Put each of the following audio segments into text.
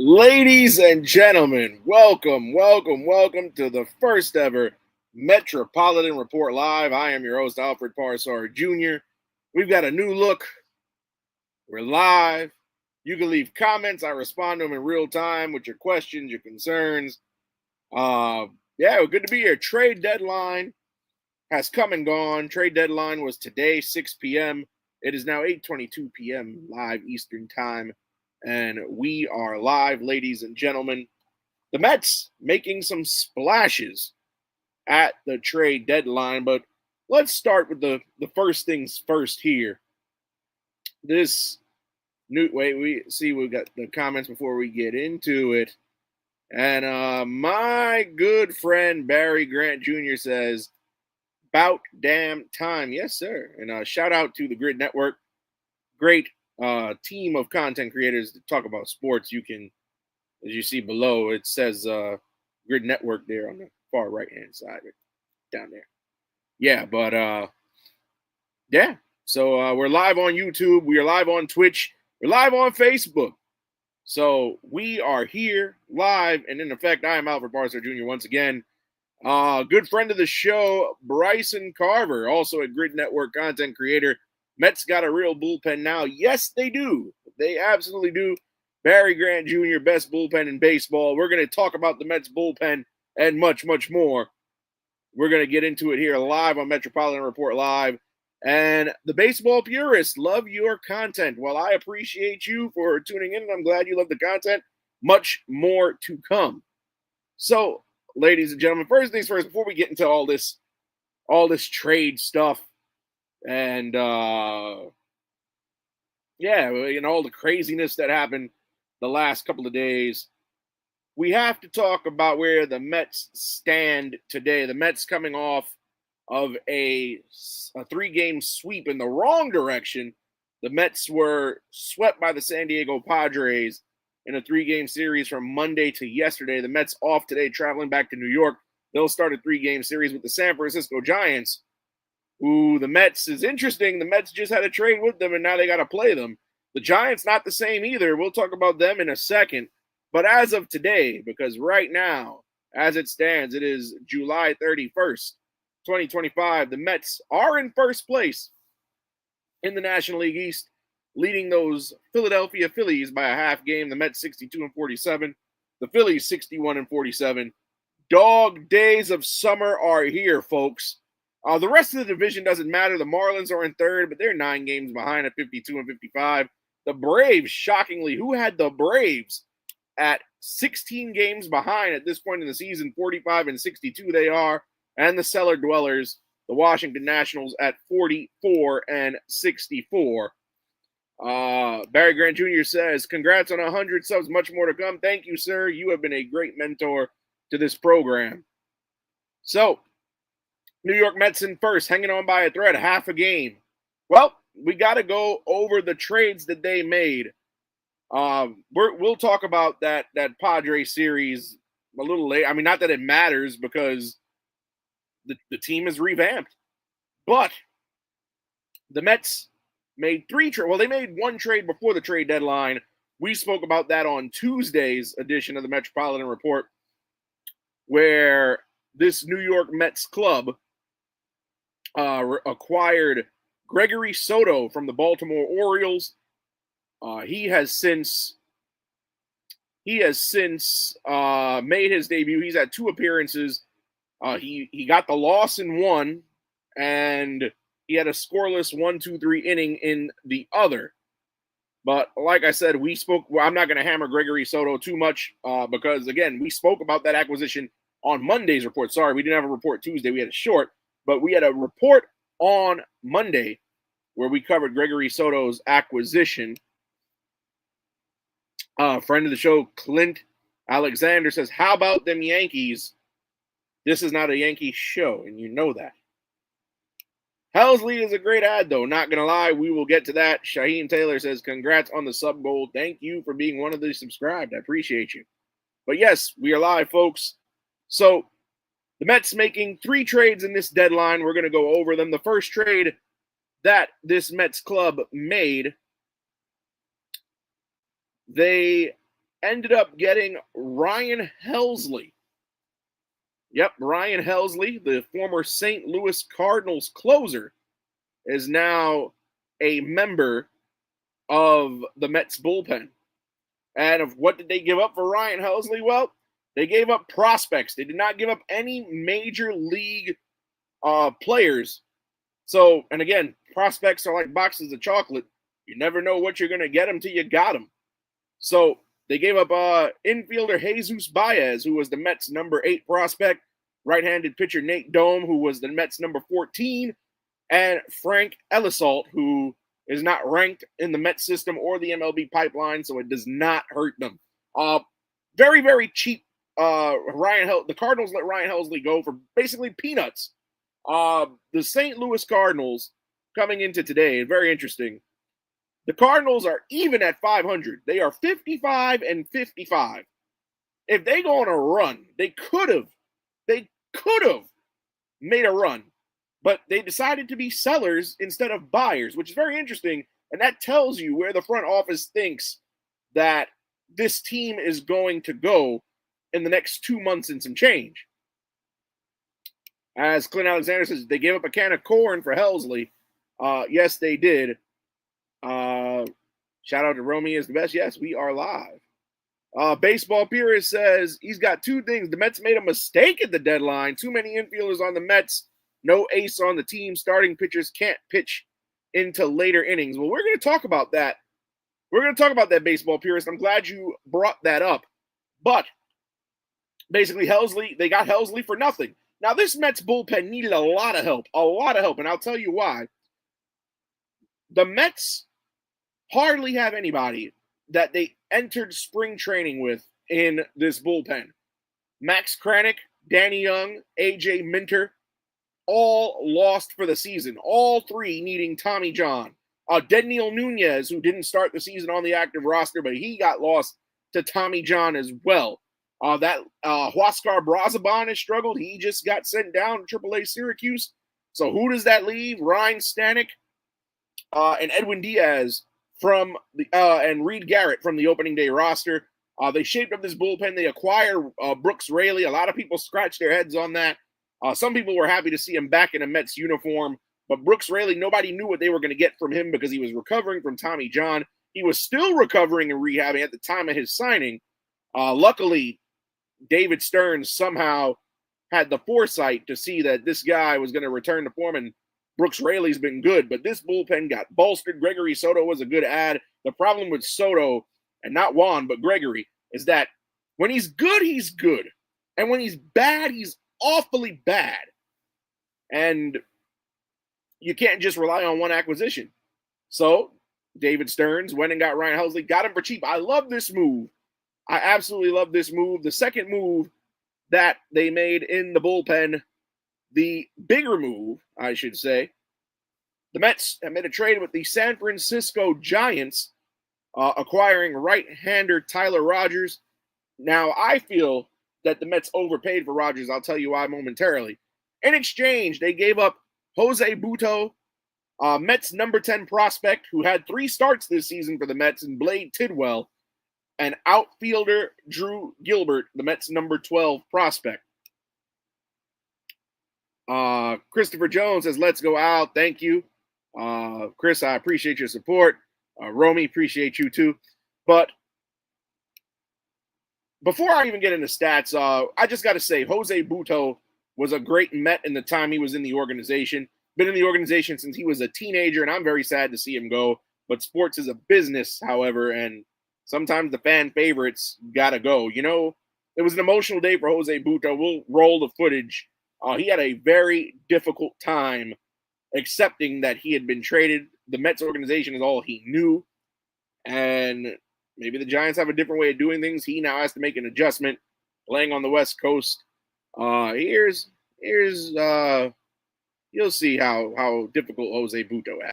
Ladies and gentlemen, welcome to the first ever Metropolitan Report Live. I am your host, Alfred Jr. We've got a new look. We're live. You can leave comments. I respond to them in real time with your questions, your concerns. Good to be here. Trade deadline has come and gone. Trade deadline was today, 6 p.m. It is now 8:22 p.m. live Eastern time. And we are live, ladies and gentlemen. The Mets making some splashes at the trade deadline, but let's start with the first things first here. We've got the comments before we get into it. And my good friend Barry Grant Jr. says, "About damn time." Yes, sir. And shout out to the Grid Network. Great team of content creators to talk about sports. You can, as you see below, it says Grid Network there on the far right hand side, down there. So we're live on YouTube. We are live on Twitch. We're live on Facebook. So we are here live, and in effect, I am Alfred Barcer Jr. once again. Good friend of the show, Bryson Carver, also a Grid Network content creator. Mets got a real bullpen now. Yes, they do. They absolutely do. Barry Grant Jr., best bullpen in baseball. We're going to talk about the Mets bullpen and much, much more. We're going to get into it here live on Metropolitan Report Live. And the baseball purists love your content. Well, I appreciate you for tuning in, and I'm glad you love the content. Much more to come. So, ladies and gentlemen, first things first, before we get into all this trade stuff, and all the craziness that happened the last couple of days, we have to talk about where the Mets stand today. The Mets coming off of a 3-game sweep in the wrong direction. The Mets were swept by the San Diego Padres in a 3-game series from Monday to yesterday. The Mets off today, traveling back to New York. They'll start a 3-game series with the San Francisco Giants. Ooh, the Mets is interesting. The Mets just had a trade with them, and now they got to play them. The Giants, not the same either. We'll talk about them in a second. But as of today, because right now, as it stands, it is July 31st, 2025. The Mets are in first place in the National League East, leading those Philadelphia Phillies by a half game. The Mets 62-47. The Phillies 61-47. Dog days of summer are here, folks. The rest of the division doesn't matter. The Marlins are in third, but they're 9 games behind at 52-55. The Braves, shockingly, who had the Braves at 16 games behind at this point in the season, 45-62 they are. And the cellar dwellers, the Washington Nationals, at 44-64. Barry Grant Jr. says, "Congrats on 100 subs, much more to come." Thank you, sir. You have been a great mentor to this program. So, New York Mets in first, hanging on by a thread, half a game. Well, we got to go over the trades that they made. We'll talk about that Padres series a little later. I mean, not that it matters because the team is revamped. But the Mets made 3 trades. Well, they made 1 trade before the trade deadline. We spoke about that on Tuesday's edition of the Metropolitan Report, where this New York Mets club acquired Gregory Soto from the Baltimore Orioles. He has since made his debut. He's had 2 appearances. He got the loss in one, and he had a scoreless 1-2-3 inning in the other. But like I said, I'm not going to hammer Gregory Soto too much because, again, we spoke about that acquisition on Monday's report. Sorry, we didn't have a report Tuesday. We had a short, but we had a report on Monday where we covered Gregory Soto's acquisition. Friend of the show, Clint Alexander, says, "How about them Yankees?" This is not a Yankee show, and you know that. Helsley is a great ad, though. Not going to lie, we will get to that. Shaheen Taylor says, "Congrats on the sub goal. Thank you for being one of the subscribed. I appreciate you." But yes, we are live, folks. So the Mets making 3 trades in this deadline. We're going to go over them. The first trade that this Mets club made, they ended up getting Ryan Helsley. Yep, Ryan Helsley, the former St. Louis Cardinals closer, is now a member of the Mets bullpen. And of what did they give up for Ryan Helsley? Well, they gave up prospects. They did not give up any major league players. So, and again, prospects are like boxes of chocolate. You never know what you're going to get them till you got them. So they gave up infielder Jesus Baez, who was the Mets' number 8 prospect, right-handed pitcher Nate Dome, who was the Mets' number 14, and Frank Elisault, who is not ranked in the Mets system or the MLB pipeline, so it does not hurt them. Very, very cheap. The Cardinals let Ryan Helsley go for basically peanuts. The St. Louis Cardinals coming into today, very interesting. The Cardinals are even at 500. They are 55-55. If they go on a run, they could have made a run, but they decided to be sellers instead of buyers, which is very interesting. And that tells you where the front office thinks that this team is going to go in the next 2 months and some change. As Clint Alexander says, they gave up a can of corn for Helsley. Yes, they did. Shout out to Romy is the best. Yes, we are live. Baseball Purist says he's got 2 things. The Mets made a mistake at the deadline. Too many infielders on the Mets. No ace on the team. Starting pitchers can't pitch into later innings. Well, we're going to talk about that. We're going to talk about that, Baseball Purist. I'm glad you brought that up. But basically, Helsley, they got Helsley for nothing. Now, this Mets bullpen needed a lot of help, and I'll tell you why. The Mets hardly have anybody that they entered spring training with in this bullpen. Max Kranick, Danny Young, A.J. Minter, all lost for the season. All 3 needing Tommy John. Dedniel Nunez, who didn't start the season on the active roster, but he got lost to Tommy John as well. Huascar Brazaban has struggled. He just got sent down to AAA Syracuse. So who does that leave? Ryan Stanek and Edwin Diaz from and Reed Garrett from the opening day roster. They shaped up this bullpen. They acquire Brooks Raley. A lot of people scratched their heads on that. Some people were happy to see him back in a Mets uniform. But Brooks Raley, nobody knew what they were going to get from him because he was recovering from Tommy John. He was still recovering and rehabbing at the time of his signing. Luckily, David Stearns somehow had the foresight to see that this guy was going to return to form, and Brooks Raley's been good. But this bullpen got bolstered. Gregory Soto was a good add. The problem with Soto, and not Juan, but Gregory, is that when he's good, he's good. And when he's bad, he's awfully bad. And you can't just rely on one acquisition. So David Stearns went and got Ryan Helsley, got him for cheap. I love this move. I absolutely love this move. The second move that they made in the bullpen, the bigger move, I should say, the Mets have made a trade with the San Francisco Giants, acquiring right-hander Tyler Rogers. Now, I feel that the Mets overpaid for Rogers. I'll tell you why momentarily. In exchange, they gave up Jose Butto, Mets number 10 prospect, who had 3 starts this season for the Mets, and Blade Tidwell, and outfielder Drew Gilbert, the Mets number 12 prospect. Christopher Jones says, let's go out. Thank you. Chris, I appreciate your support. Romy, appreciate you too. But before I even get into stats, I just got to say, Jose Butto was a great Met in the time he was in the organization. Been in the organization since he was a teenager, and I'm very sad to see him go. But sports is a business, however, and sometimes the fan favorites got to go. You know, it was an emotional day for Jose Butto. We'll roll the footage. He had a very difficult time accepting that he had been traded. The Mets organization is all he knew. And maybe the Giants have a different way of doing things. He now has to make an adjustment playing on the West Coast. Here's you'll see how difficult Jose Butto had.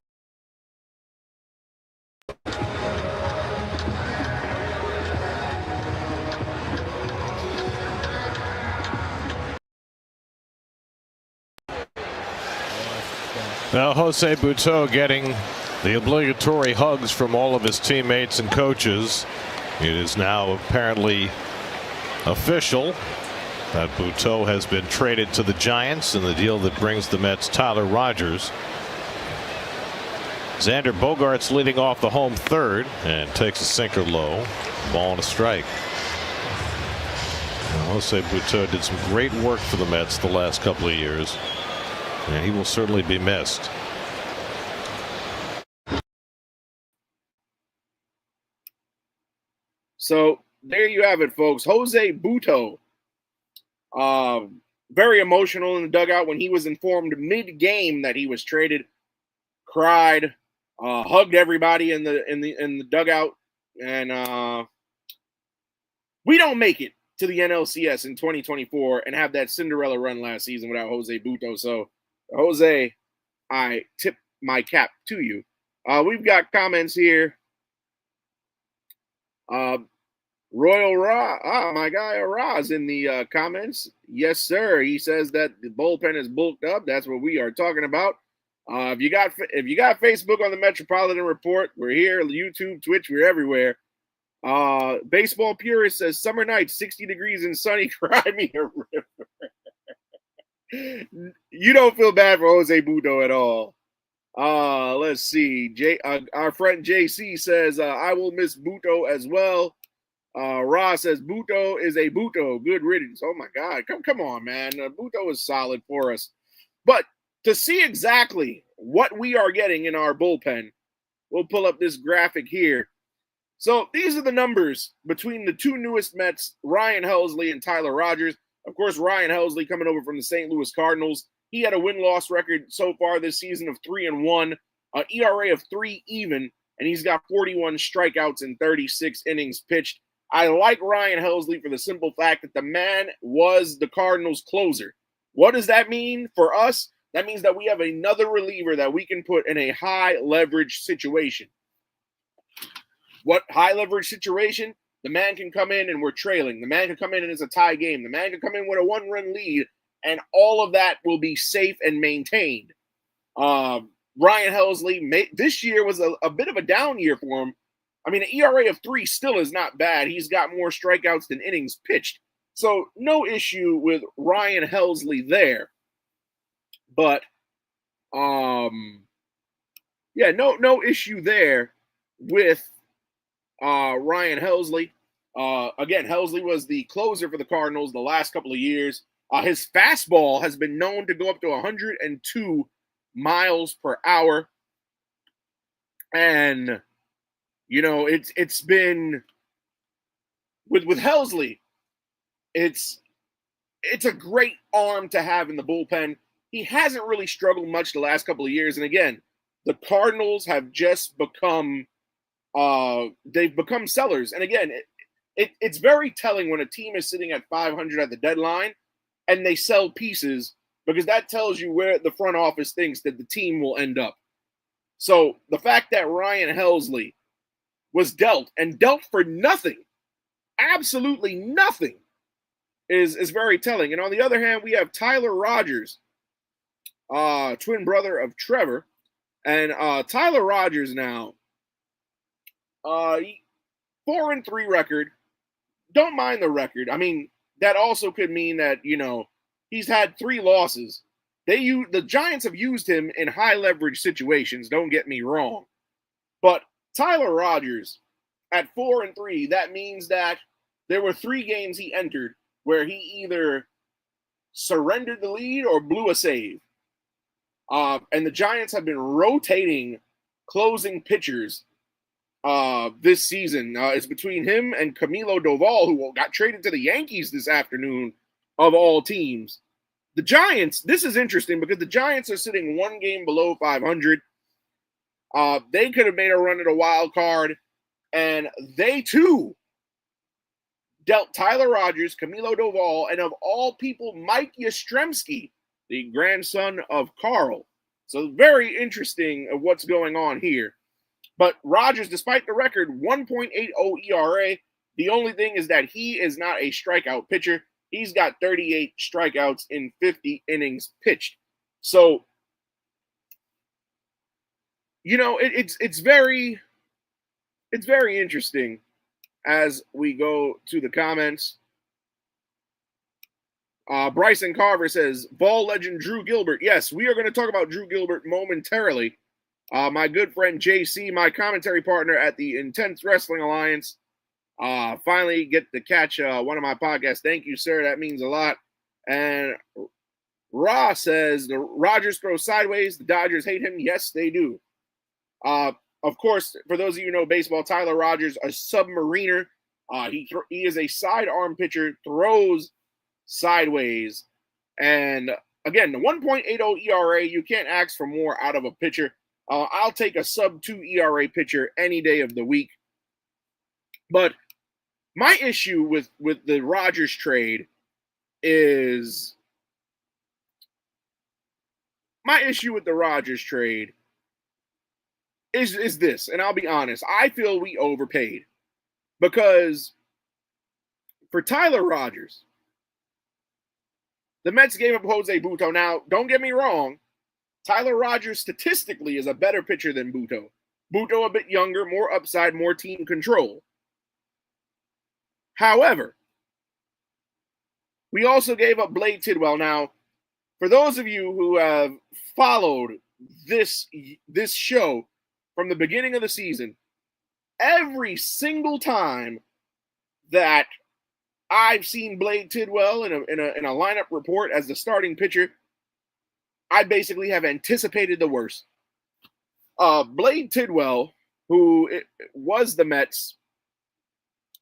Now Jose Butto getting the obligatory hugs from all of his teammates and coaches. It is now apparently official that Butto has been traded to the Giants in the deal that brings the Mets Tyler Rogers. Xander Bogaerts leading off the home third and takes a sinker low. Ball and a strike. Jose Butto did some great work for the Mets the last couple of years, and he will certainly be missed. So there you have it, folks. Jose Butto, very emotional in the dugout when he was informed mid-game that he was traded. Cried, hugged everybody in the dugout, and we don't make it to the NLCS in 2024 and have that Cinderella run last season without Jose Butto. So, Jose, I tip my cap to you. We've got comments here. Royal Ra, my guy Raz in the comments. Yes, sir. He says that the bullpen is bulked up. That's what we are talking about. If you got Facebook on the Metropolitan Report, we're here. YouTube, Twitch, we're everywhere. Baseball Purist says summer night, 60 degrees and sunny, cry me a river. You don't feel bad for Jose Butto at all. Let's see. Our friend JC says I will miss Butto as well. Ross says Butto is a Butto. Good riddance. Oh my God, come on, man. Butto is solid for us, but to see exactly what we are getting in our bullpen, we'll pull up this graphic here. So these are the numbers between the two newest Mets, Ryan Helsley and Tyler Rogers. Of course, Ryan Helsley coming over from the St. Louis Cardinals. He had a win-loss record so far this season of 3-1, an ERA of 3 even, and he's got 41 strikeouts in 36 innings pitched. I like Ryan Helsley for the simple fact that the man was the Cardinals closer. What does that mean for us? That means that we have another reliever that we can put in a high leverage situation. What high leverage situation? The man can come in and we're trailing. The man can come in and it's a tie game. The man can come in with a 1-run lead, and all of that will be safe and maintained. Ryan Helsley, this year was a bit of a down year for him. I mean, an ERA of 3 still is not bad. He's got more strikeouts than innings pitched. So no issue with Ryan Helsley there. But, no issue there with Ryan Helsley. Again, Helsley was the closer for the Cardinals the last couple of years. His fastball has been known to go up to 102 miles per hour. And, it's been with Helsley, it's a great arm to have in the bullpen. He hasn't really struggled much the last couple of years. And again, the Cardinals have just become they've become sellers. And again, it's very telling when a team is sitting at 500 at the deadline and they sell pieces, because that tells you where the front office thinks that the team will end up. So the fact that Ryan Helsley was dealt for nothing, absolutely nothing, is very telling. And on the other hand, we have Tyler Rogers, twin brother of Trevor. And Tyler Rogers now, 4-3 record. Don't mind the record. I mean, that also could mean that, he's had 3 losses. The Giants have used him in high leverage situations, don't get me wrong. But Tyler Rogers at 4-3, that means that there were 3 games he entered where he either surrendered the lead or blew a save. And the Giants have been rotating closing pitchers this season. It's between him and Camilo Doval, who got traded to the Yankees this afternoon, of all teams. The Giants, this is interesting because the Giants are sitting 1 game below 500. They could have made a run at a wild card, and they too dealt Tyler Rogers, Camilo Doval, and of all people, Mike Yastrzemski, the grandson of Carl. So very interesting of what's going on here. But Rogers, despite the record, 1.80 ERA. The only thing is that he is not a strikeout pitcher. He's got 38 strikeouts in 50 innings pitched. So, it's very interesting as we go to the comments. Bryson Carver says, ball legend Drew Gilbert. Yes, we are going to talk about Drew Gilbert momentarily. My good friend JC, my commentary partner at the Intense Wrestling Alliance, finally get to catch one of my podcasts. Thank you, sir. That means a lot. And Ra says, the Rogers throw sideways. The Dodgers hate him. Yes, they do. Of course, for those of you who know baseball, Tyler Rogers, a submariner. He is a sidearm pitcher, throws sideways. And again, the 1.80 ERA, you can't ask for more out of a pitcher. I'll take a sub-2 ERA pitcher any day of the week. But my issue with the Rogers trade is this, and I'll be honest. I feel we overpaid because for Tyler Rogers, the Mets gave up Jose Butto. Now, don't get me wrong. Tyler Rogers statistically is a better pitcher than Butto. Butto a bit younger, more upside, more team control. However, we also gave up Blade Tidwell. Now, for those of you who have followed this show from the beginning of the season, every single time that I've seen Blade Tidwell in a lineup report as the starting pitcher, I basically have anticipated the worst. Blade Tidwell, who was the Mets'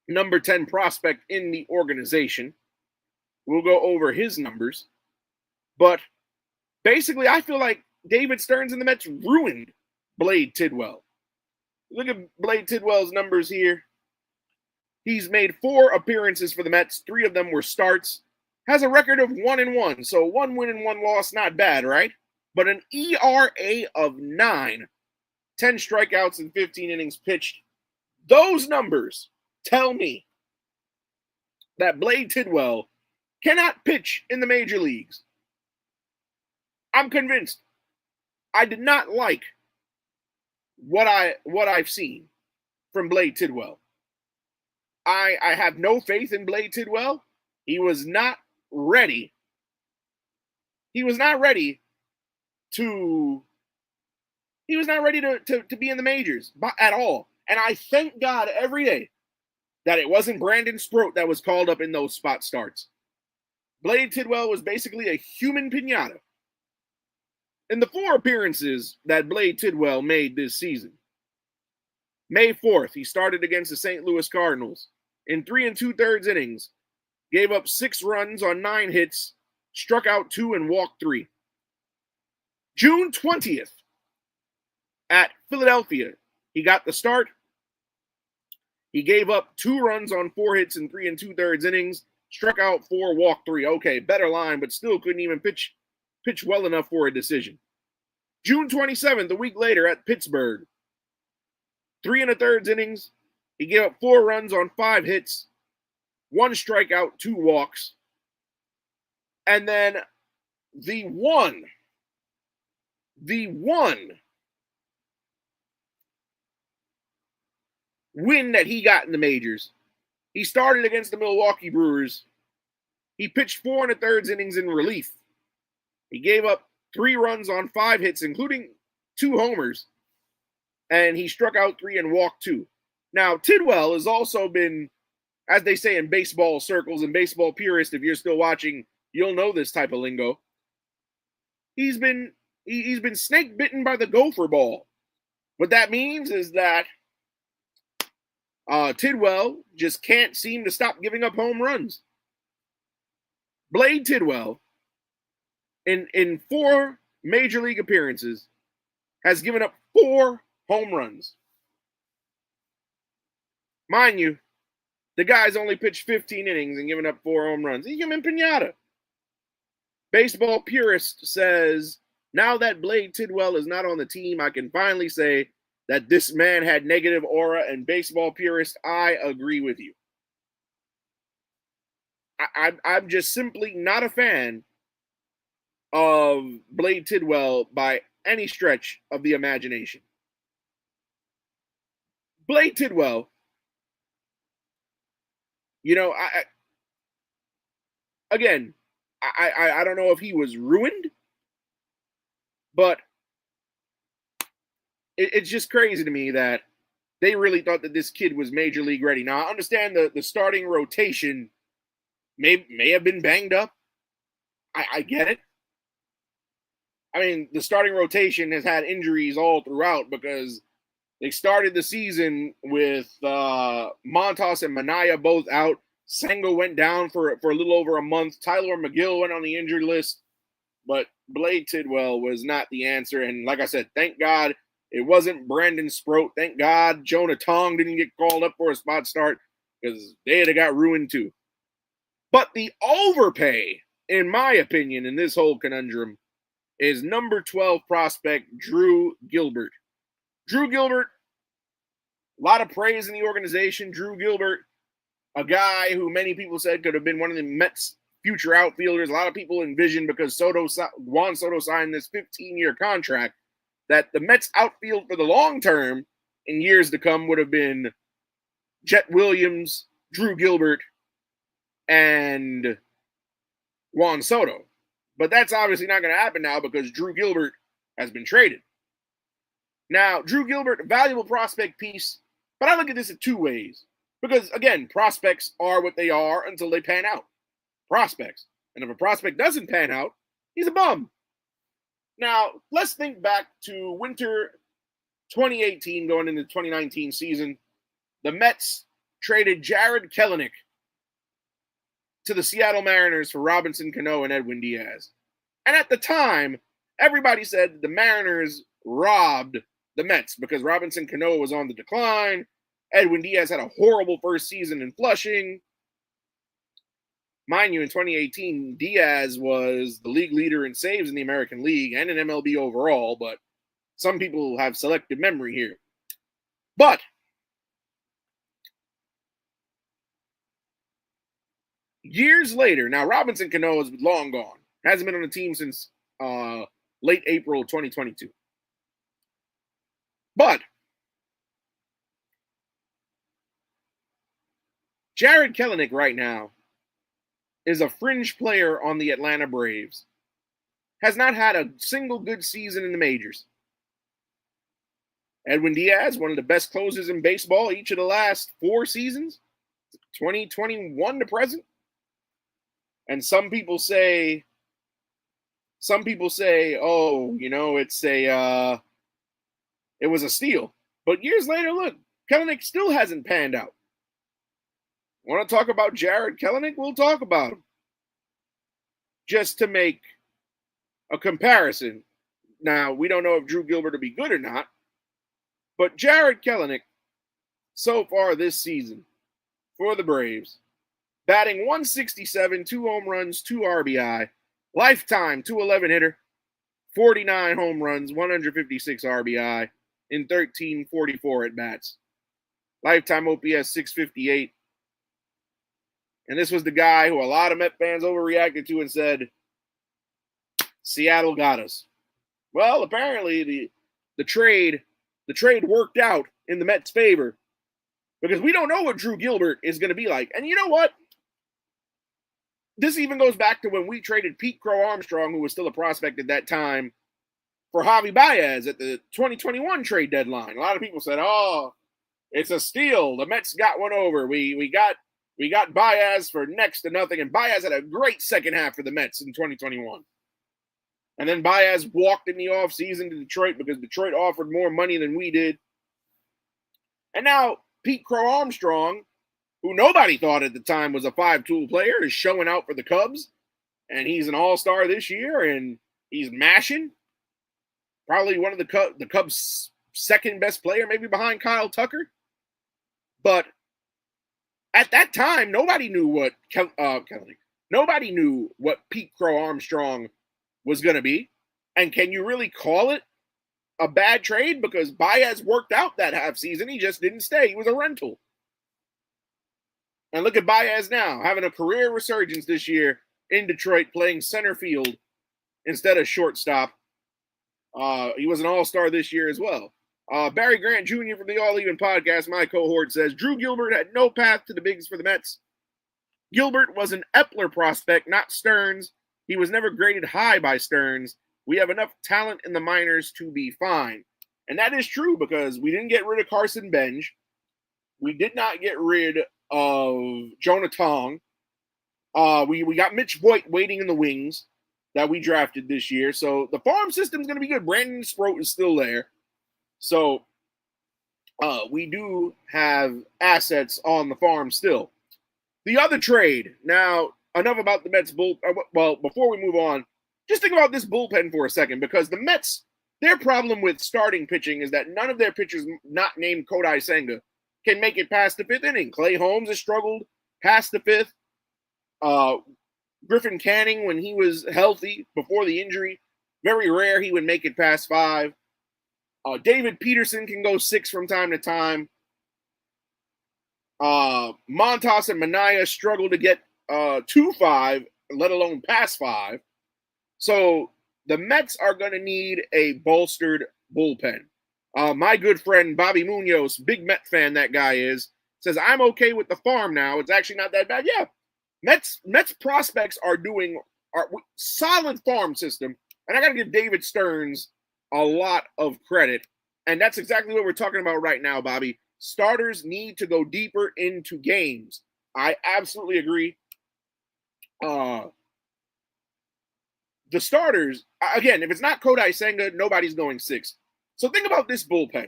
number 10 prospect in the organization, we'll go over his numbers. But basically, I feel like David Stearns and the Mets ruined Blade Tidwell. Look at Blade Tidwell's numbers here. He's made 4 appearances for the Mets. 3 of them were starts. Has a record of 1-1. So 1 win and 1 loss, not bad, right? But an ERA of 9. 10 strikeouts and 15 innings pitched. Those numbers tell me that Blade Tidwell cannot pitch in the major leagues. I'm convinced. I did not like what I've seen from Blade Tidwell. I have no faith in Blade Tidwell. He was not ready. He was not ready to be in the majors at all. And I thank God every day that it wasn't Brandon Sproat that was called up in those spot starts. Blade Tidwell was basically a human piñata. In the 4 appearances that Blade Tidwell made this season, May 4th, he started against the St. Louis Cardinals. In 3 2/3 innings, gave up 6 runs on 9 hits, struck out 2 and walked 3. June 20th, at Philadelphia, he got the start. He gave up 2 runs on 4 hits in 3 2/3 innings, struck out 4, walked 3. Okay, better line, but still couldn't even pitch well enough for a decision. June 27th, a week later at Pittsburgh, 3 1/3 innings. He gave up 4 runs on 5 hits, 1 strikeout, 2 walks. And then the one win that he got in the majors, he started against the Milwaukee Brewers. He pitched 4 1/3 innings in relief. He gave up 3 runs on 5 hits, including 2 homers. And he struck out 3 and walked 2. Now, Tidwell has also been, as they say in baseball circles and baseball purists, if you're still watching, you'll know this type of lingo. He's been snake bitten by the gopher ball. What that means is that Tidwell just can't seem to stop giving up home runs. Blade Tidwell, in 4 major league appearances, has given up 4 home runs. Mind you, the guy's only pitched 15 innings and given up 4 home runs. He's human piñata. Baseball purist says, now that Blade Tidwell is not on the team, I can finally say that this man had negative aura. And baseball purist, I agree with you. I'm just simply not a fan of Blade Tidwell by any stretch of the imagination. Blade Tidwell You know, I don't know if he was ruined, but it's just crazy to me that they really thought that this kid was major league ready. Now I understand the starting rotation may have been banged up. I get it. I mean, the starting rotation has had injuries all throughout because they started the season with Montas and Manaya both out. Senga went down for a little over a month. Tyler McGill went on the injury list, but Blade Tidwell was not the answer. And like I said, thank God it wasn't Brandon Sproat. Thank God Jonah Tong didn't get called up for a spot start because they'd have got ruined too. But the overpay, in my opinion, in this whole conundrum is number 12 prospect Drew Gilbert. Drew Gilbert, a lot of praise in the organization. Drew Gilbert, a guy who many people said could have been one of the Mets' future outfielders. A lot of people envisioned because Juan Soto signed this 15-year contract that the Mets outfield for the long term in years to come would have been Jet Williams, Drew Gilbert, and Juan Soto. But that's obviously not going to happen now because Drew Gilbert has been traded. Now, Drew Gilbert, a valuable prospect piece, but I look at this in two ways. Because, again, prospects are what they are until they pan out. Prospects. And if a prospect doesn't pan out, he's a bum. Now, let's think back to winter 2018 going into the 2019 season. The Mets traded Jared Kelenic to the Seattle Mariners for Robinson Cano and Edwin Diaz. And at the time, everybody said the Mariners robbed the Mets because Robinson Cano was on the decline. Edwin Diaz had a horrible first season in Flushing. Mind you, in 2018, Diaz was the league leader in saves in the American League and in MLB overall, but some people have selective memory here. But years later, now Robinson Cano is long gone. Hasn't been on the team since late April 2022. But Jared Kelenic right now is a fringe player on the Atlanta Braves. Has not had a single good season in the majors. Edwin Diaz, one of the best closers in baseball each of the last 4 seasons, 2021 to present. And some people say, oh, you know, it was a steal. But years later, look, Kelenic still hasn't panned out. Want to talk about Jared Kelenic? We'll talk about him. Just to make a comparison. Now, we don't know if Drew Gilbert will be good or not, but Jared Kelenic, so far this season, for the Braves, batting 167, 2 home runs, 2 RBI, lifetime 211 hitter, 49 home runs, 156 RBI, in 1344 at-bats. Lifetime OPS 658. And this was the guy who a lot of Met fans overreacted to and said, Seattle got us. Well, apparently the trade worked out in the Mets' favor because we don't know what Drew Gilbert is going to be like. And you know what? This even goes back to when we traded Pete Crow Armstrong, who was still a prospect at that time, for Javi Baez at the 2021 trade deadline. A lot of people said, oh, it's a steal. The Mets got one over. We got Baez for next to nothing, and Baez had a great second half for the Mets in 2021. And then Baez walked in the offseason to Detroit because Detroit offered more money than we did. And now Pete Crow Armstrong, who nobody thought at the time was a 5-tool player, is showing out for the Cubs. And he's an all-star this year, and he's mashing. Probably one of the Cubs' second best player, maybe behind Kyle Tucker. But at that time, nobody knew what nobody knew what Pete Crow Armstrong was going to be. And can you really call it a bad trade? Because Baez worked out that half season. He just didn't stay. He was a rental. And look at Baez now, having a career resurgence this year in Detroit, playing center field instead of shortstop. He was an all-star this year as well. Barry Grant Jr. from the All Even podcast, my cohort, says Drew Gilbert had no path to the bigs for the Mets. Gilbert was an Epler prospect, not Stearns. He was never graded high by Stearns. We have enough talent in the minors to be fine. And that is true because we didn't get rid of Carson Benj. We did not get rid of Jonah Tong. We got Mitch Voigt waiting in the wings that we drafted this year. So the farm system is going to be good. Brandon Sproat is still there. So we do have assets on the farm still. The other trade. Now, enough about the Mets bullpen. Well, before we move on, just think about this bullpen for a second because the Mets, their problem with starting pitching is that none of their pitchers not named Kodai Senga can make it past the fifth inning. Clay Holmes has struggled past the fifth. Griffin Canning, when he was healthy before the injury, very rare he would make it past five. David Peterson can go six from time to time. Montas and Minaya struggle to get to five, let alone past five. So the Mets are going to need a bolstered bullpen. My good friend Bobby Munoz, big Met fan that guy is, says, I'm okay with the farm now. It's actually not that bad. Yeah, Mets prospects are doing solid farm system. And I got to give David Stearns a lot of credit. And that's exactly what we're talking about right now, Bobby. Starters need to go deeper into games. I absolutely agree. The starters, again, if it's not Kodai Senga, nobody's going six. So think about this bullpen.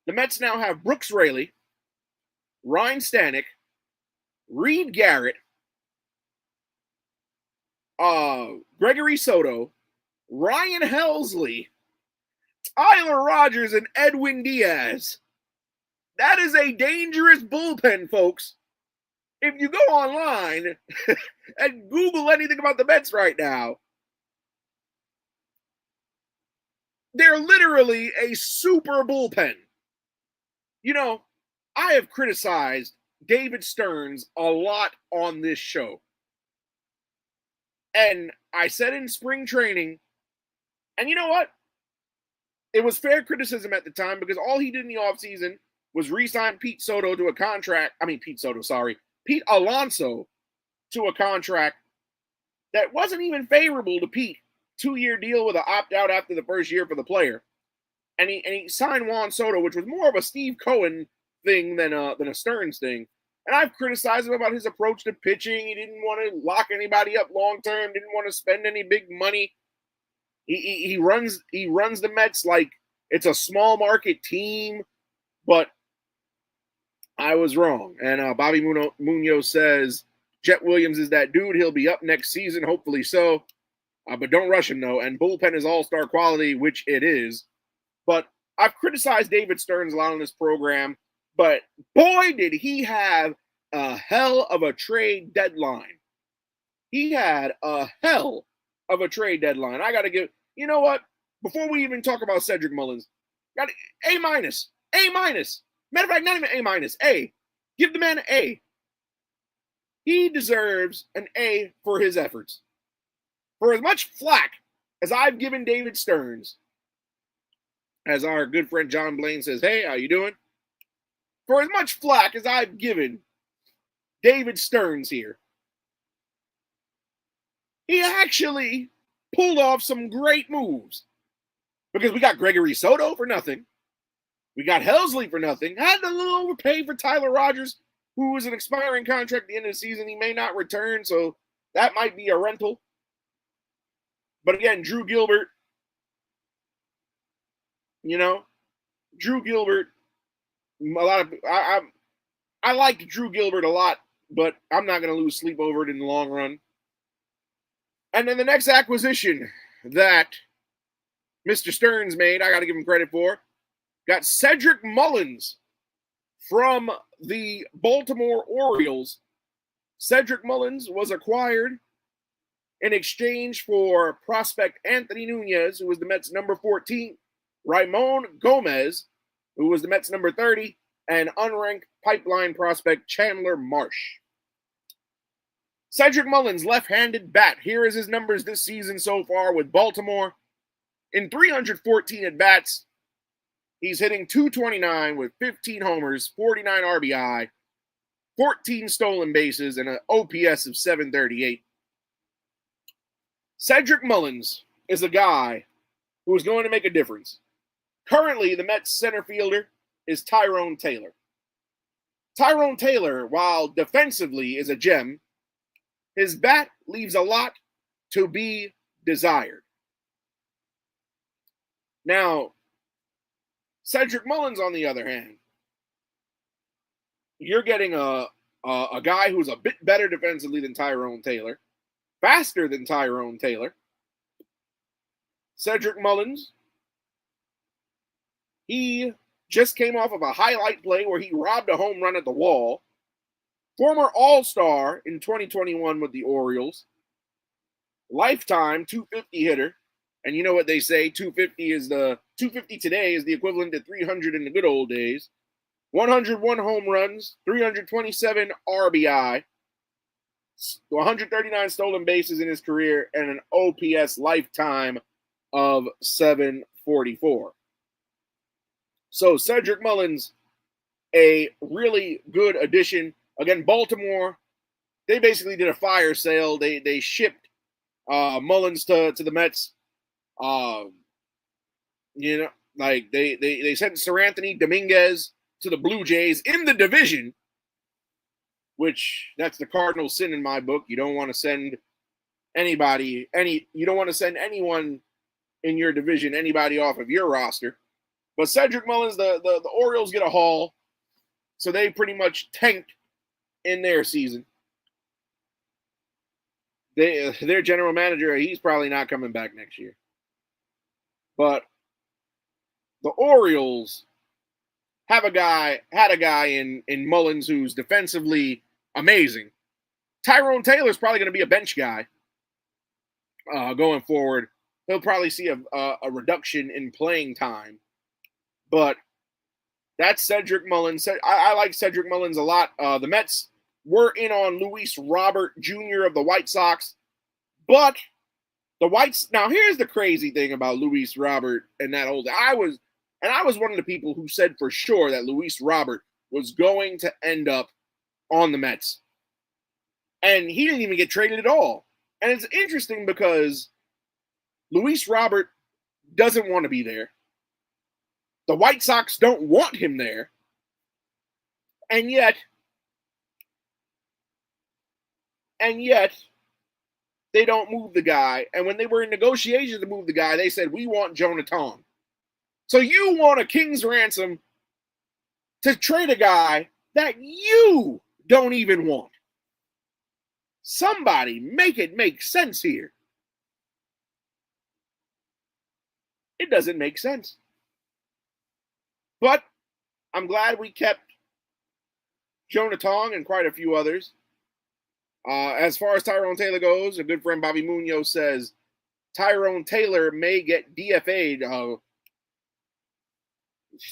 The Mets now have Brooks Raley, Ryan Stanek, Reed Garrett, Gregory Soto, Ryan Helsley, Tyler Rogers, and Edwin Diaz. That is a dangerous bullpen, folks. If you go online and Google anything about the Mets right now, they're literally a super bullpen. You know, I have criticized David Stearns a lot on this show. And I said in spring training, and you know what? It was fair criticism at the time because all he did in the offseason was re-sign Pete Alonso to a contract that wasn't even favorable to Pete. 2-year deal with an opt-out after the first year for the player. And he signed Juan Soto, which was more of a Steve Cohen thing than a Stearns thing. And I've criticized him about his approach to pitching. He didn't want to lock anybody up long-term, didn't want to spend any big money. He runs the Mets like it's a small market team, but I was wrong. And Bobby Munoz says, Jet Williams is that dude. He'll be up next season, hopefully so. But don't rush him, though. And bullpen is all-star quality, which it is. But I've criticized David Stearns a lot on this program. But boy, did he have a hell of a trade deadline. He had a hell of a trade deadline. I got to give, you know what? Before we even talk about Cedric Mullins, got A-. Matter of fact, not even A-. A. Give the man an A. He deserves an A for his efforts. For as much flack as I've given David Stearns, as our good friend John Blaine says, hey, how you doing? For as much flack as I've given David Stearns here, he actually pulled off some great moves. Because we got Gregory Soto for nothing. We got Helsley for nothing. Had a little overpay for Tyler Rogers, who was an expiring contract at the end of the season. He may not return, so that might be a rental. But again, Drew Gilbert, I liked Drew Gilbert a lot, but I'm not going to lose sleep over it in the long run. And then the next acquisition that Mr. Stearns made, I got to give him credit for, got Cedric Mullins from the Baltimore Orioles. Cedric Mullins was acquired in exchange for prospect Anthony Nunez, who was the Mets' number 14, Ramon Gomez, who was the Mets' number 30, and unranked pipeline prospect Chandler Marsh. Cedric Mullins, left-handed bat. Here is his numbers this season so far with Baltimore. In 314 at-bats, he's hitting .229 with 15 homers, 49 RBI, 14 stolen bases, and an OPS of 738. Cedric Mullins is a guy who is going to make a difference. Currently, the Mets center fielder is Tyrone Taylor. Tyrone Taylor, while defensively is a gem, his bat leaves a lot to be desired. Now, Cedric Mullins, on the other hand, you're getting a guy who's a bit better defensively than Tyrone Taylor, faster than Tyrone Taylor. Cedric Mullins, he just came off of a highlight play where he robbed a home run at the wall. Former All-Star in 2021 with the Orioles. Lifetime 250 hitter. And you know what they say, 250 today is the equivalent to 300 in the good old days. 101 home runs, 327 RBI, 139 stolen bases in his career, and an OPS lifetime of 744. So Cedric Mullins, a really good addition. Again, Baltimore, they basically did a fire sale. They shipped Mullins to the Mets. They sent Seranthony Dominguez to the Blue Jays in the division, which that's the cardinal sin in my book. You don't want to send anyone in your division, anybody off of your roster. But Cedric Mullins, the Orioles get a haul, so they pretty much tanked in their season. Their general manager, he's probably not coming back next year. But the Orioles had a guy in Mullins who's defensively amazing. Tyrone Taylor's probably going to be a bench guy going forward. He'll probably see a reduction in playing time. But that's Cedric Mullins. I like Cedric Mullins a lot. The Mets were in on Luis Robert Jr. of the White Sox. But now here's the crazy thing about Luis Robert and that whole thing. I was one of the people who said for sure that Luis Robert was going to end up on the Mets. And he didn't even get traded at all. And it's interesting because Luis Robert doesn't want to be there. The White Sox don't want him there. And yet, they don't move the guy. And when they were in negotiations to move the guy, they said, we want Jonathan. So you want a king's ransom to trade a guy that you don't even want. Somebody make it make sense here. It doesn't make sense. But I'm glad we kept Jonathan and quite a few others. As far as Tyrone Taylor goes, a good friend Bobby Munoz says Tyrone Taylor may get DFA'd.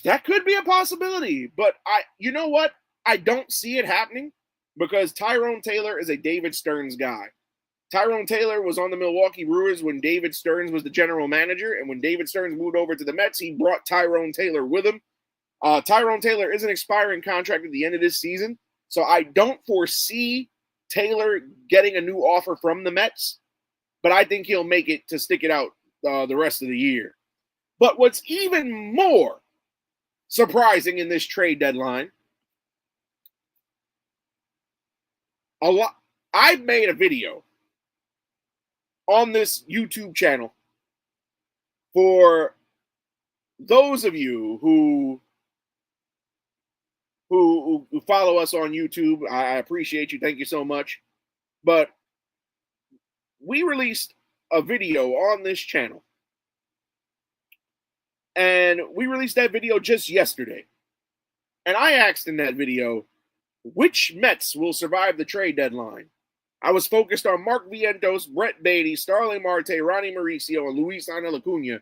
That could be a possibility, but you know what? I don't see it happening because Tyrone Taylor is a David Stearns guy. Tyrone Taylor was on the Milwaukee Brewers when David Stearns was the general manager, and when David Stearns moved over to the Mets, he brought Tyrone Taylor with him. Tyrone Taylor is an expiring contract at the end of this season, so I don't foresee Taylor getting a new offer from the Mets, but I think he'll make it to stick it out the rest of the year. But what's even more surprising in this trade deadline, I've made a video on this YouTube channel for those of you who follow us on YouTube. I appreciate you. Thank you so much. But we released a video on this channel. And we released that video just yesterday. And I asked in that video, which Mets will survive the trade deadline? I was focused on Mark Vientos, Brett Beatty, Starling Marte, Ronnie Mauricio, and Luis Angel Acuna.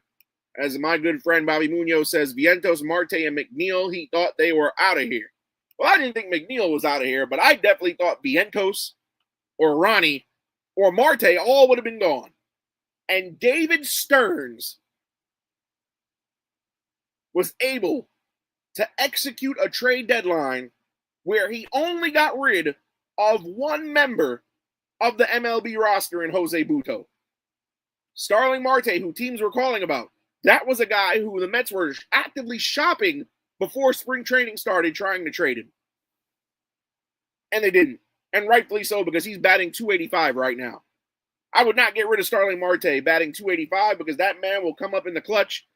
As my good friend Bobby Munoz says, Vientos, Marte, and McNeil, he thought they were out of here. Well, I didn't think McNeil was out of here, but I definitely thought Vientos or Ronnie or Marte all would have been gone. And David Stearns was able to execute a trade deadline where he only got rid of one member of the MLB roster in Jose Butto. Starling Marte, who teams were calling about, that was a guy who the Mets were actively shopping before spring training started, trying to trade him. And they didn't. And rightfully so, because he's batting .285 right now. I would not get rid of Starling Marte batting .285 because that man will come up in the clutch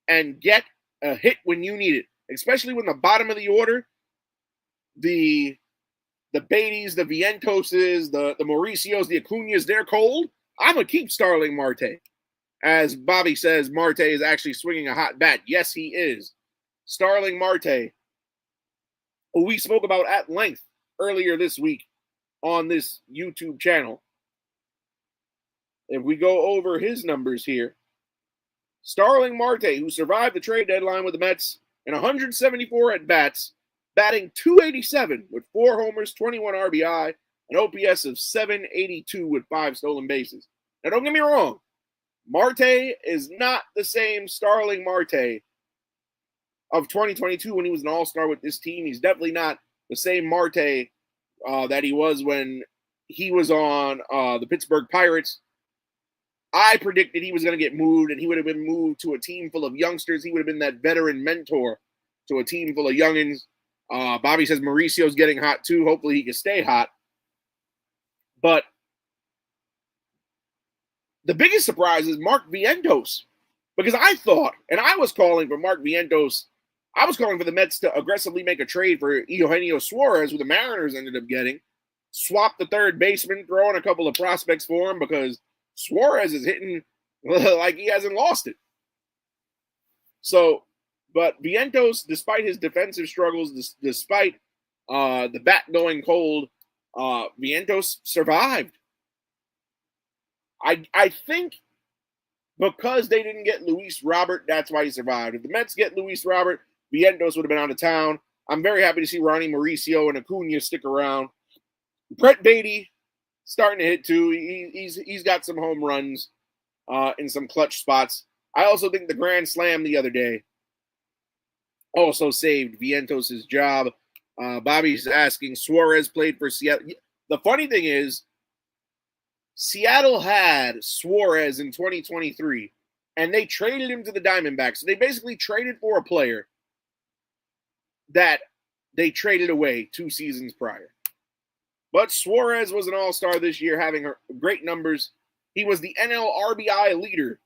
and get a hit when you need it, especially when the bottom of the order, the Beatties, the Vientoses, the Mauricios, the Acuñas, they're cold. I'm going to keep Starling Marte. As Bobby says, Marte is actually swinging a hot bat. Yes, he is. Starling Marte, who we spoke about at length earlier this week on this YouTube channel. If we go over his numbers here, Starling Marte, who survived the trade deadline with the Mets in 174 at-bats, batting .287 with 4 homers, 21 RBI, an OPS of .782 with 5 stolen bases. Now, don't get me wrong. Marte is not the same Starling Marte of 2022 when he was an all-star with this team. He's definitely not the same Marte that he was when he was on the Pittsburgh Pirates. I predicted he was going to get moved, and he would have been moved to a team full of youngsters. He would have been that veteran mentor to a team full of youngins. Bobby says Mauricio's getting hot too. Hopefully he can stay hot. But the biggest surprise is Mark Vientos, because I thought, and I was calling for Mark Vientos, I was calling for the Mets to aggressively make a trade for Eugenio Suarez, who the Mariners ended up getting, swap the third baseman, throw in a couple of prospects for him, because Suarez is hitting like he hasn't lost it. So, but Vientos, despite his defensive struggles, despite the bat going cold, Vientos survived. I think because they didn't get Luis Robert, that's why he survived. If the Mets get Luis Robert, Vientos would have been out of town. I'm very happy to see Ronnie Mauricio and Acuña stick around. Brett Beatty starting to hit too. He's got some home runs in some clutch spots. I also think the grand slam the other day also saved Vientos' job. Bobby's asking, Suarez played for Seattle. The funny thing is, Seattle had Suarez in 2023, and they traded him to the Diamondbacks. So they basically traded for a player that they traded away 2 seasons prior. But Suarez was an all-star this year, having great numbers. He was the NL RBI leader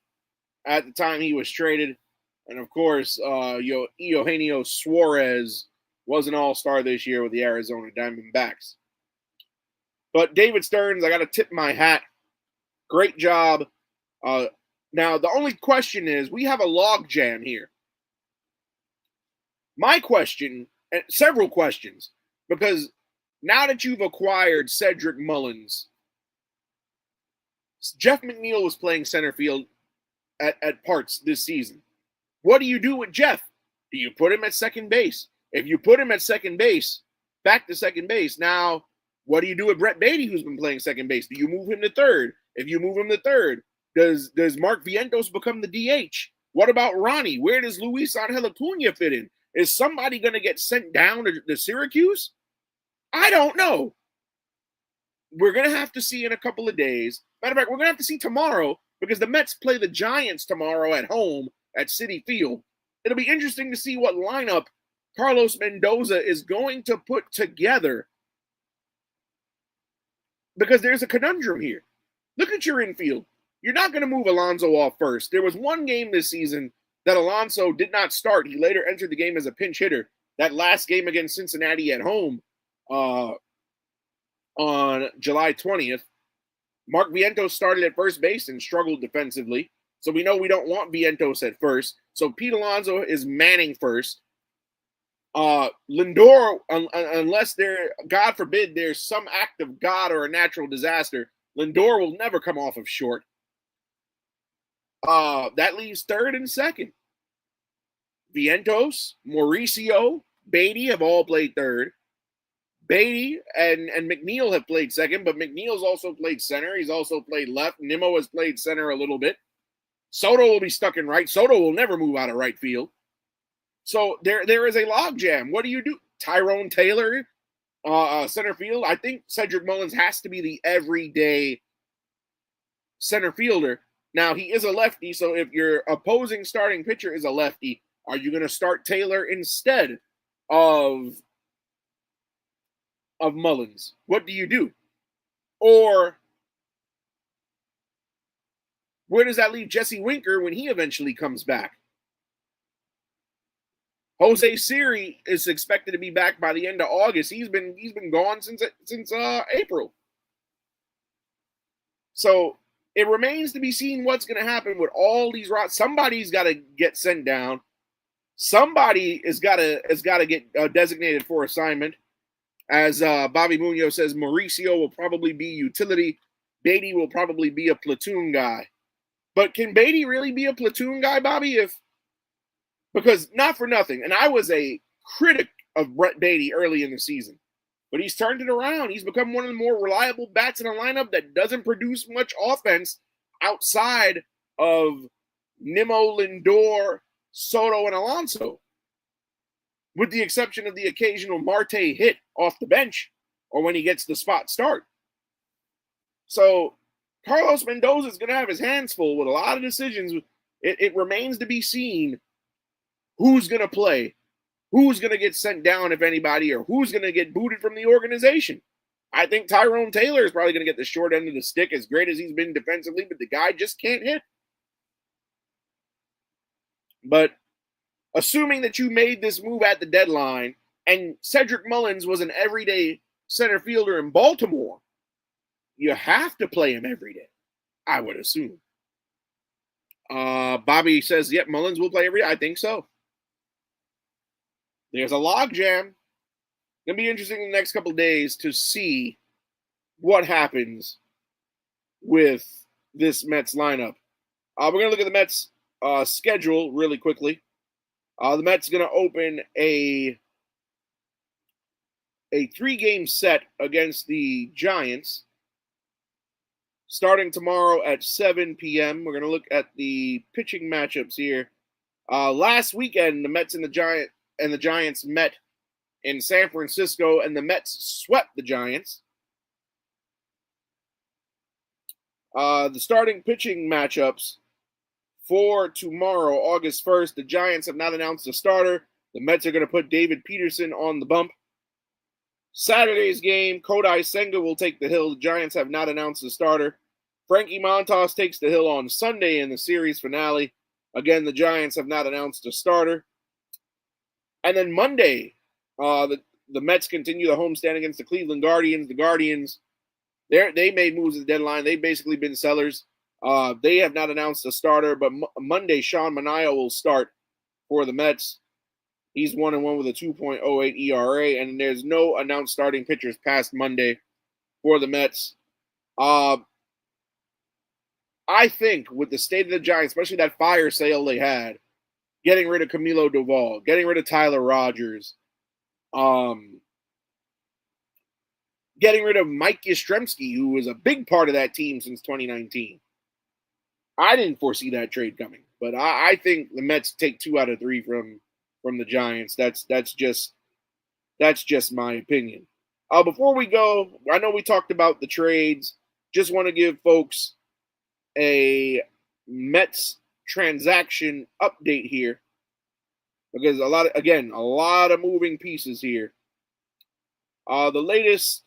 at the time he was traded. And, of course, Eugenio Suarez was an all-star this year with the Arizona Diamondbacks. But David Stearns, I got to tip my hat. Great job. Now, the only question is, we have a log jam here. My question, and several questions, because now that you've acquired Cedric Mullins, Jeff McNeil was playing center field at parts this season. What do you do with Jeff? Do you put him at second base? If you put him at second base, back to second base, now what do you do with Brett Beatty, who's been playing second base? Do you move him to third? If you move him to third, does Mark Vientos become the DH? What about Ronnie? Where does Luis Angel Acuña fit in? Is somebody going to get sent down to Syracuse? I don't know. We're going to have to see in a couple of days. Matter of fact, we're going to have to see tomorrow because the Mets play the Giants tomorrow at home at Citi Field. It'll be interesting to see what lineup Carlos Mendoza is going to put together because there's a conundrum here. Look at your infield. You're not going to move Alonso off first. There was one game this season that Alonso did not start. He later entered the game as a pinch hitter. That last game against Cincinnati at home on July 20th. Mark Vientos started at first base and struggled defensively. So we know we don't want Vientos at first. So Pete Alonso is manning first. Lindor, unless God forbid, there's some act of God or a natural disaster, Lindor will never come off of short. That leaves third and second. Vientos, Mauricio, Beatty have all played third. Beatty and McNeil have played second, but McNeil's also played center. He's also played left. Nimmo has played center a little bit. Soto will be stuck in right. Soto will never move out of right field. So there is a logjam. What do you do? Tyrone Taylor center field, I think Cedric Mullins has to be the everyday center fielder. Now, he is a lefty, so if your opposing starting pitcher is a lefty, are you going to start Taylor instead of Mullins? What do you do? Or where does that leave Jesse Winker when he eventually comes back? Jose Siri is expected to be back by the end of August. He's been gone since April. So it remains to be seen what's going to happen with all these routes. Somebody's got to get sent down. Somebody has got to get designated for assignment. As Bobby Munoz says, Mauricio will probably be utility. Beatty will probably be a platoon guy. But can Beatty really be a platoon guy, Bobby? Because not for nothing, and I was a critic of Brett Beatty early in the season, but he's turned it around. He's become one of the more reliable bats in a lineup that doesn't produce much offense outside of Nimmo, Lindor, Soto, and Alonso, with the exception of the occasional Marte hit off the bench or when he gets the spot start. So Carlos Mendoza is going to have his hands full with a lot of decisions. It remains to be seen who's going to play, who's going to get sent down, if anybody, or who's going to get booted from the organization. I think Tyrone Taylor is probably going to get the short end of the stick, as great as he's been defensively, but the guy just can't hit. But assuming that you made this move at the deadline and Cedric Mullins was an everyday center fielder in Baltimore, you have to play him every day, I would assume. Bobby says, yep, Mullins will play every day. I think so. There's a logjam. Going to be interesting in the next couple of days to see what happens with this Mets lineup. We're going to look at the Mets schedule really quickly. The Mets going to open a 3-game set against the Giants starting tomorrow at 7 p.m. We're going to look at the pitching matchups here. Last weekend, the Mets and the Giants met in San Francisco, and the Mets swept the Giants. The starting pitching matchups for tomorrow, August 1st, the Giants have not announced a starter. The Mets are going to put David Peterson on the bump. Saturday's game, Kodai Senga will take the hill. The Giants have not announced a starter. Frankie Montas takes the hill on Sunday in the series finale. Again, the Giants have not announced a starter. And then Monday, the Mets continue the homestand against the Cleveland Guardians. The Guardians, they made moves at the deadline. They've basically been sellers. They have not announced a starter, but Monday, Sean Manaea will start for the Mets. He's 1-1 with a 2.08 ERA, and there's no announced starting pitchers past Monday for the Mets. I think with the state of the Giants, especially that fire sale they had, getting rid of Camilo Doval, getting rid of Tyler Rogers, getting rid of Mike Yastrzemski, who was a big part of that team since 2019. I didn't foresee that trade coming, but I think the Mets take 2 out of 3 from the Giants. That's just my opinion. Before we go, I know we talked about the trades. Just want to give folks a Mets transaction update here, because a lot of moving pieces here. The latest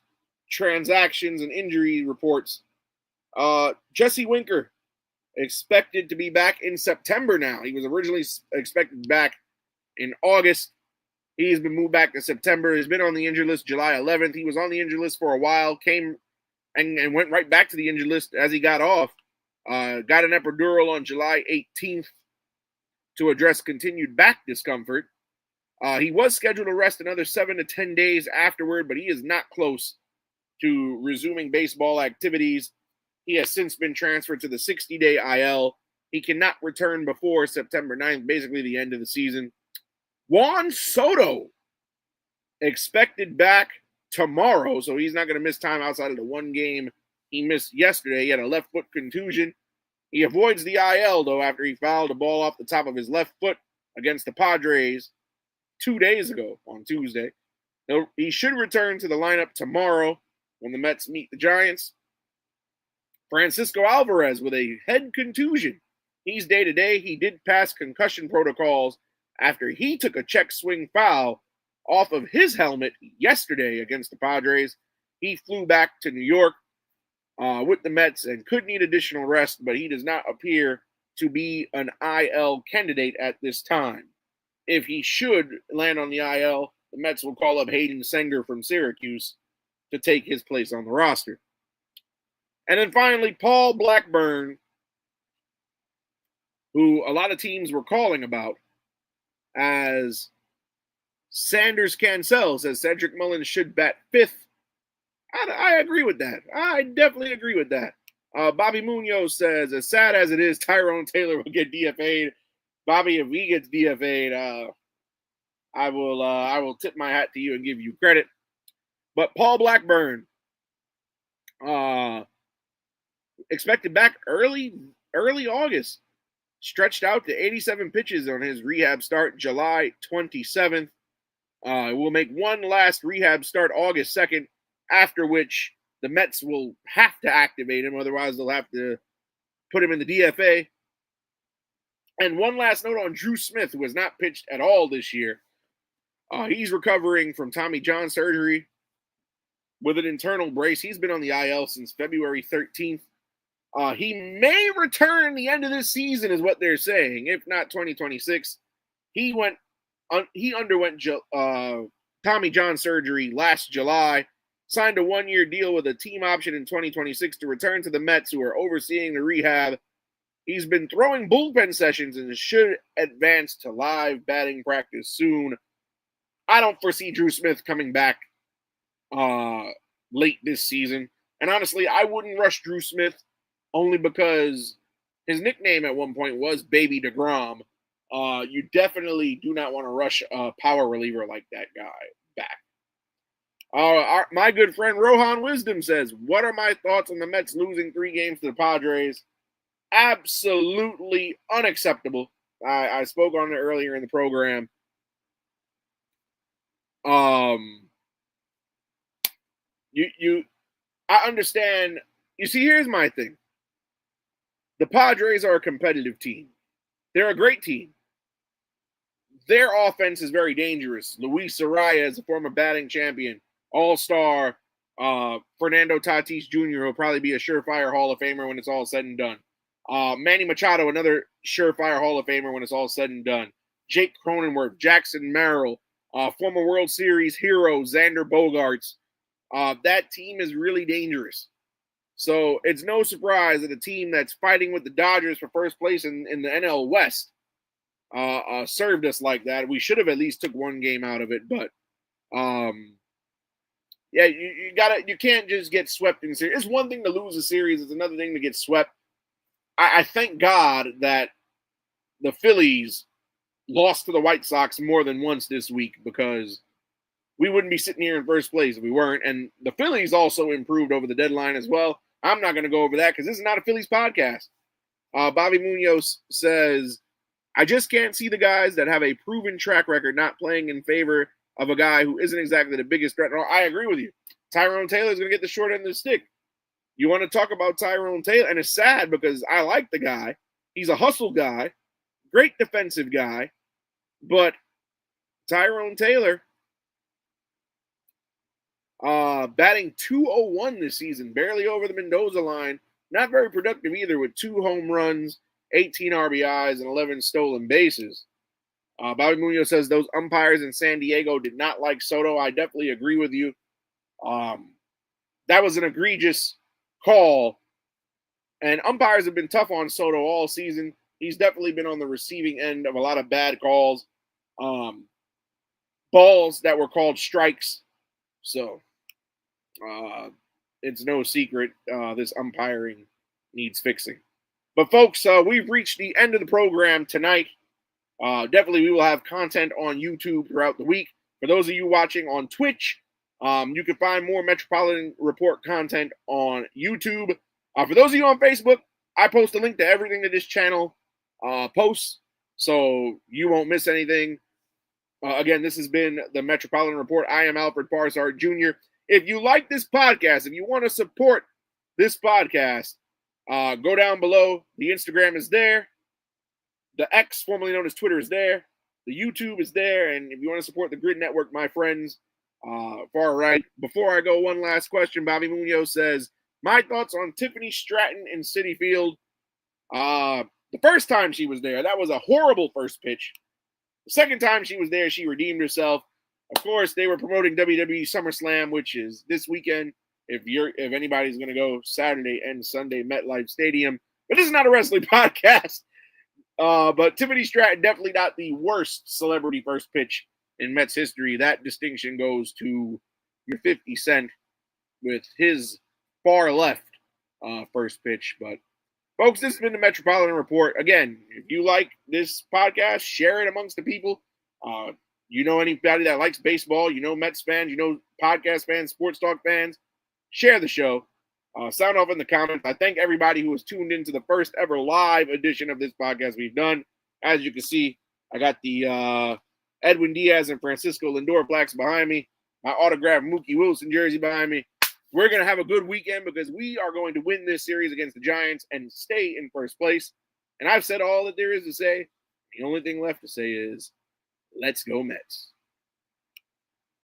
transactions and injury reports. Jesse Winker expected to be back in September now. He was originally expected back in August. He's been moved back to September. He's been on the injured list July 11th. He was on the injured list for a while, came and went right back to the injured list as he got off. Got an epidural on July 18th to address continued back discomfort. He was scheduled to rest another 7 to 10 days afterward, but he is not close to resuming baseball activities. He has since been transferred to the 60-day IL. He cannot return before September 9th, basically the end of the season. Juan Soto expected back tomorrow, so he's not going to miss time outside of the one game he missed yesterday. He had a left foot contusion. He avoids the IL, though, after he fouled a ball off the top of his left foot against the Padres 2 days ago on Tuesday. He should return to the lineup tomorrow when the Mets meet the Giants. Francisco Alvarez with a head contusion. He's day-to-day. He did pass concussion protocols after he took a check swing foul off of his helmet yesterday against the Padres. He flew back to New York with the Mets and could need additional rest, but he does not appear to be an IL candidate at this time. If he should land on the IL, the Mets will call up Hayden Senger from Syracuse to take his place on the roster. And then finally, Paul Blackburn, who a lot of teams were calling about, as Sanders Cancel says Cedric Mullen should bat fifth. I agree with that. I definitely agree with that. Bobby Munoz says, as sad as it is, Tyrone Taylor will get DFA'd. Bobby, if he gets DFA'd, I will tip my hat to you and give you credit. But Paul Blackburn, expected back early August, stretched out to 87 pitches on his rehab start July 27th. We'll make one last rehab start August 2nd, after which the Mets will have to activate him. Otherwise, they'll have to put him in the DFA. And one last note on Drew Smith, who has not pitched at all this year. He's recovering from Tommy John surgery with an internal brace. He's been on the IL since February 13th. He may return the end of this season, is what they're saying, if not 2026. He underwent Tommy John surgery last July, signed a one-year deal with a team option in 2026 to return to the Mets, who are overseeing the rehab. He's been throwing bullpen sessions and should advance to live batting practice soon. I don't foresee Drew Smith coming back late this season. And honestly, I wouldn't rush Drew Smith only because his nickname at one point was Baby DeGrom. You definitely do not want to rush a power reliever like that guy back. My good friend Rohan Wisdom says, what are my thoughts on the Mets losing 3 games to the Padres? Absolutely unacceptable. I spoke on it earlier in the program. I understand. You see, here's my thing. The Padres are a competitive team. They're a great team. Their offense is very dangerous. Luis Arraez, a former batting champion, all-star, Fernando Tatis Jr. will probably be a surefire Hall of Famer when it's all said and done. Manny Machado, another surefire Hall of Famer when it's all said and done. Jake Cronenworth, Jackson Merrill, former World Series hero Xander Bogaerts. That team is really dangerous. So it's no surprise that a team that's fighting with the Dodgers for first place in the NL West served us like that. We should have at least took one game out of it, but yeah, you can't just get swept in series. It's one thing to lose a series; it's another thing to get swept. I thank God that the Phillies lost to the White Sox more than once this week, because we wouldn't be sitting here in first place if we weren't. And the Phillies also improved over the deadline as well. I'm not going to go over that because this is not a Phillies podcast. Bobby Munoz says, I just can't see the guys that have a proven track record not playing in favor of a guy who isn't exactly the biggest threat. No, I agree with you. Tyrone Taylor is going to get the short end of the stick. You want to talk about Tyrone Taylor, and it's sad because I like the guy. He's a hustle guy, great defensive guy, but Tyrone Taylor, batting .201 this season, barely over the Mendoza line. Not very productive either, with 2 home runs, 18 RBIs, and 11 stolen bases. Bobby Munoz says those umpires in San Diego did not like Soto. I definitely agree with you. That was an egregious call. And umpires have been tough on Soto all season. He's definitely been on the receiving end of a lot of bad calls. Balls that were called strikes. So it's no secret this umpiring needs fixing. But folks, we've reached the end of the program tonight. Definitely we will have content on YouTube throughout the week. For those of you watching on Twitch, you can find more Metropolitan Report content on YouTube. For those of you on Facebook, I post a link to everything that this channel posts, so you won't miss anything. Again, this has been the Metropolitan Report. I am Alfred Parsart Jr. If you like this podcast, if you want to support this podcast, go down below. The Instagram is there. The X, formerly known as Twitter, is there. The YouTube is there. And if you want to support the Grid Network, my friends, far right. Before I go, one last question. Bobby Munoz says, my thoughts on Tiffany Stratton in Citi Field. The first time she was there, that was a horrible first pitch. The second time she was there, she redeemed herself. Of course, they were promoting WWE SummerSlam, which is this weekend. If anybody's going to go Saturday and Sunday, MetLife Stadium. But this is not a wrestling podcast. But Tiffany Stratton, definitely not the worst celebrity first pitch in Mets history. That distinction goes to your 50 Cent with his far left first pitch. But folks, this has been the Metropolitan Report. Again, if you like this podcast, share it amongst the people. You know anybody that likes baseball, you know Mets fans, you know podcast fans, sports talk fans, share the show. Sound off in the comments. I thank everybody who was tuned into the first ever live edition of this podcast we've done. As you can see, I got the Edwin Diaz and Francisco Lindor plaques behind me, my autographed Mookie Wilson jersey behind me. We're going to have a good weekend because we are going to win this series against the Giants and stay in first place. And I've said all that there is to say. The only thing left to say is, let's go Mets.